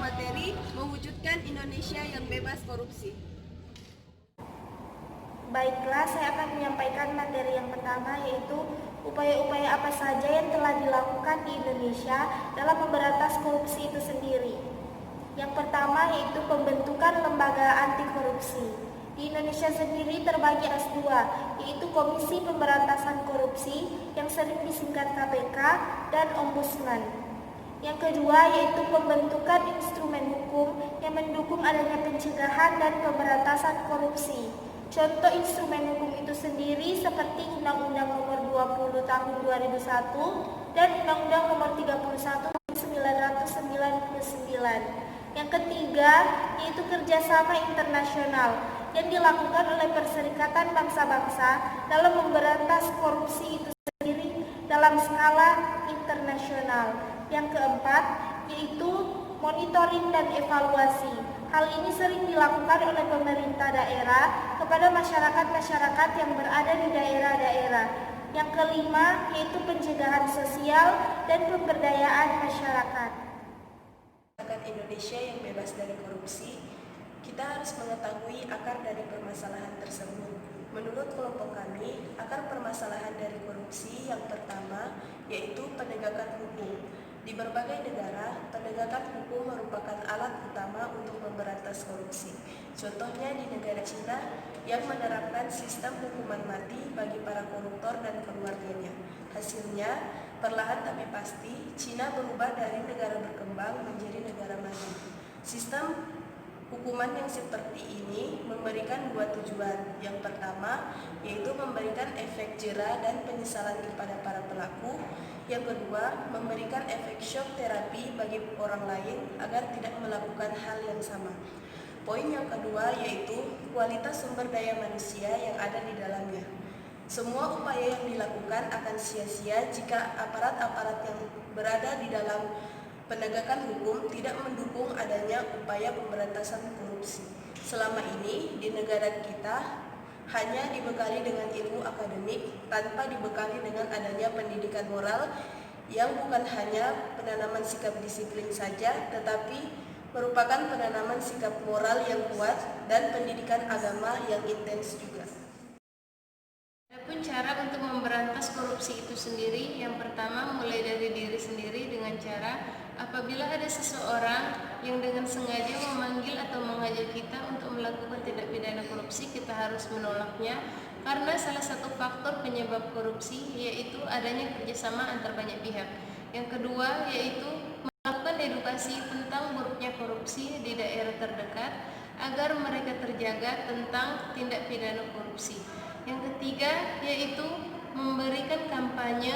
materi mewujudkan Indonesia yang bebas korupsi. Baiklah, saya akan menyampaikan materi yang pertama, yaitu upaya-upaya apa saja yang telah dilakukan di Indonesia dalam memberantas korupsi itu sendiri. Yang pertama yaitu pembentukan lembaga anti korupsi. Di Indonesia sendiri terbagi atas dua, yaitu Komisi Pemberantasan Korupsi yang sering disingkat KPK dan Ombudsman. Yang kedua yaitu pembentukan instrumen hukum yang mendukung adanya pencegahan dan pemberantasan korupsi. Contoh instrumen hukum itu sendiri seperti Undang-Undang Nomor 20 Tahun 2001 dan Undang-Undang Nomor 31 Tahun 1999. Yang ketiga yaitu kerjasama internasional yang dilakukan oleh Perserikatan Bangsa-Bangsa dalam memberantas korupsi itu sendiri dalam skala internasional. Yang keempat yaitu monitoring dan evaluasi. Hal ini sering dilakukan oleh pemerintah daerah kepada masyarakat-masyarakat yang berada di daerah-daerah. Yang kelima yaitu pencegahan sosial dan pemberdayaan masyarakat. Indonesia yang bebas dari korupsi, kita harus mengetahui akar dari permasalahan tersebut. Menurut kelompok kami, akar permasalahan dari korupsi yang pertama yaitu penegakan hukum. Di berbagai negara, penegakan hukum merupakan alat utama untuk memberantas korupsi. Contohnya di negara Cina yang menerapkan sistem hukuman mati bagi para koruptor dan keluarganya. Hasilnya, perlahan tapi pasti, Cina berubah dari negara berkembang menjadi negara maju. Sistem hukuman yang seperti ini memberikan dua tujuan. Yang pertama, yaitu memberikan efek jera dan penyesalan kepada para pelaku. Yang kedua, memberikan efek shock terapi bagi orang lain agar tidak melakukan hal yang sama. Poin yang kedua yaitu kualitas sumber daya manusia yang ada di dalamnya. Semua upaya yang dilakukan akan sia-sia jika aparat-aparat yang berada di dalam penegakan hukum tidak mendukung adanya upaya pemberantasan korupsi. Selama ini di negara kita hanya dibekali dengan ilmu akademik tanpa dibekali dengan adanya pendidikan moral yang bukan hanya penanaman sikap disiplin saja, tetapi merupakan penanaman sikap moral yang kuat dan pendidikan agama yang intens juga. Adapun cara untuk memberantas korupsi itu sendiri, yang pertama mulai dari diri sendiri dengan cara apabila ada seseorang yang dengan sengaja memanggil atau mengajak kita untuk melakukan tindak pidana korupsi, kita harus menolaknya karena salah satu faktor penyebab korupsi yaitu adanya kerjasama antar banyak pihak. Yang kedua yaitu melakukan edukasi tentang buruknya korupsi di daerah terdekat agar mereka terjaga tentang tindak pidana korupsi. Yang ketiga yaitu memberikan kampanye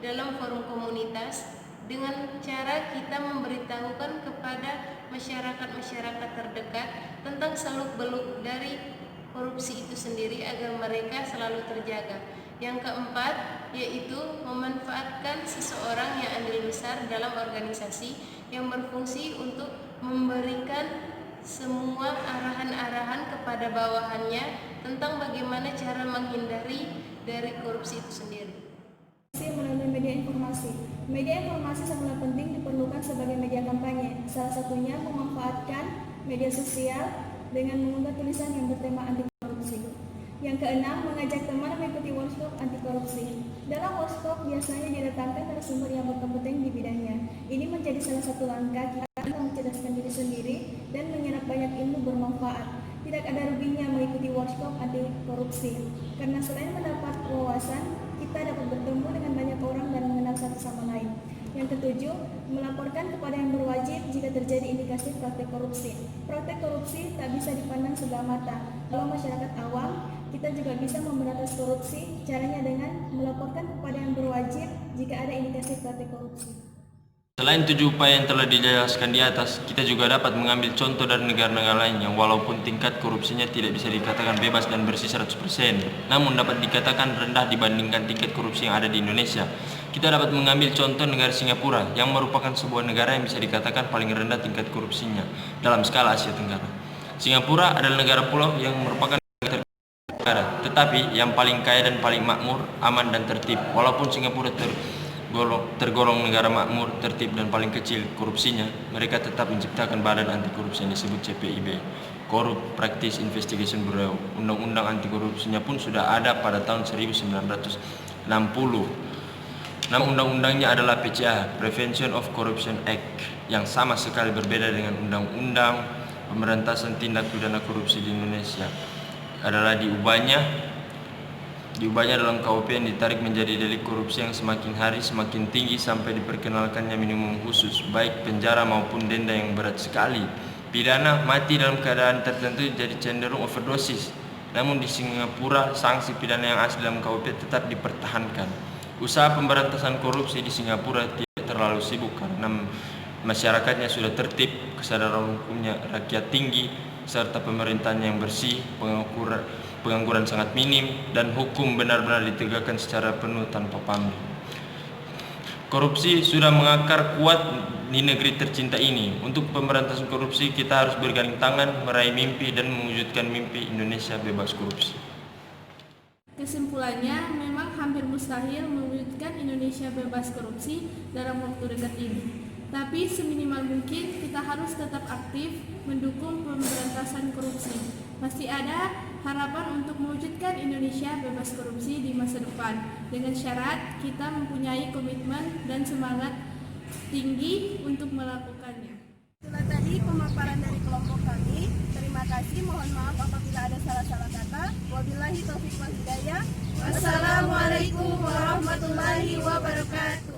dalam forum komunitas dengan cara kita memberitahukan kepada masyarakat-masyarakat terdekat tentang seluk-beluk dari korupsi itu sendiri agar mereka selalu terjaga. Yang keempat yaitu memanfaatkan seseorang yang andil besar dalam organisasi yang berfungsi untuk memberikan semua arahan-arahan kepada bawahannya tentang bagaimana cara menghindari dari korupsi itu sendiri. Melalui media informasi. Media informasi sangat penting diperlukan sebagai media kampanye. Salah satunya memanfaatkan media sosial dengan mengunggah tulisan yang bertema anti korupsi. Yang keenam, mengajak teman mengikuti workshop anti korupsi. Dalam workshop biasanya didatangkan narasumber yang berkompeten di bidangnya. Ini menjadi salah satu langkah kita untuk mencerdaskan diri sendiri dan menyerap banyak ilmu bermanfaat. Tidak ada ruginya mengikuti workshop anti korupsi, karena selain mendapat wawasan, kita dapat bertemu dengan banyak orang dan mengenal satu sama lain. Yang ketujuh, melaporkan kepada yang berwajib jika terjadi indikasi praktek korupsi. Praktek korupsi tak bisa dipandang sebelah mata. Kalau masyarakat awam, kita juga bisa memberantas korupsi, caranya dengan melaporkan kepada yang berwajib jika ada indikasi praktek korupsi. Selain 7 upaya yang telah dijelaskan di atas, kita juga dapat mengambil contoh dari negara-negara lain yang walaupun tingkat korupsinya tidak bisa dikatakan bebas dan bersih 100%, namun dapat dikatakan rendah dibandingkan tingkat korupsi yang ada di Indonesia. Kita dapat mengambil contoh negara Singapura yang merupakan sebuah negara yang bisa dikatakan paling rendah tingkat korupsinya dalam skala Asia Tenggara. Singapura adalah negara pulau yang merupakan negara, tetapi yang paling kaya dan paling makmur, aman dan tertib. Walaupun Singapura tergolong negara makmur, tertib dan paling kecil korupsinya, mereka tetap menciptakan badan anti korupsi yang disebut CPIB, Corrupt Practice Investigation Bureau. Undang-undang anti korupsinya pun sudah ada pada tahun 1960. Nama undang-undangnya adalah PCA, Prevention of Corruption Act, yang sama sekali berbeda dengan Undang-Undang Pemberantasan Tindak Pidana Korupsi di Indonesia. Adalah diubahnya dalam KUP yang ditarik menjadi delik korupsi yang semakin hari semakin tinggi sampai diperkenalkannya minimum khusus, baik penjara maupun denda yang berat sekali. Pidana mati dalam keadaan tertentu jadi cenderung overdosis. Namun di Singapura, sanksi pidana yang asli dalam KUP tetap dipertahankan. Usaha pemberantasan korupsi di Singapura tidak terlalu sibuk karena masyarakatnya sudah tertib, kesadaran hukumnya rakyat tinggi, serta pemerintahnya yang bersih, pengangguran sangat minim, dan hukum benar-benar ditegakkan secara penuh tanpa pamrih. Korupsi sudah mengakar kuat di negeri tercinta ini. Untuk pemberantasan korupsi, kita harus bergandeng tangan, meraih mimpi, dan mewujudkan mimpi Indonesia bebas korupsi. Kesimpulannya, memang hampir mustahil mewujudkan Indonesia bebas korupsi dalam waktu dekat ini. Tapi seminimal mungkin kita harus tetap aktif mendukung pemberantasan korupsi. Pasti ada harapan untuk mewujudkan Indonesia bebas korupsi di masa depan, dengan syarat kita mempunyai komitmen dan semangat tinggi untuk melakukannya. Itulah tadi pemaparan dari kelompok kami. Terima kasih, mohon maaf apabila ada salah-salah kata. Wabillahi taufiq wal hidayah. Wassalamualaikum warahmatullahi wabarakatuh.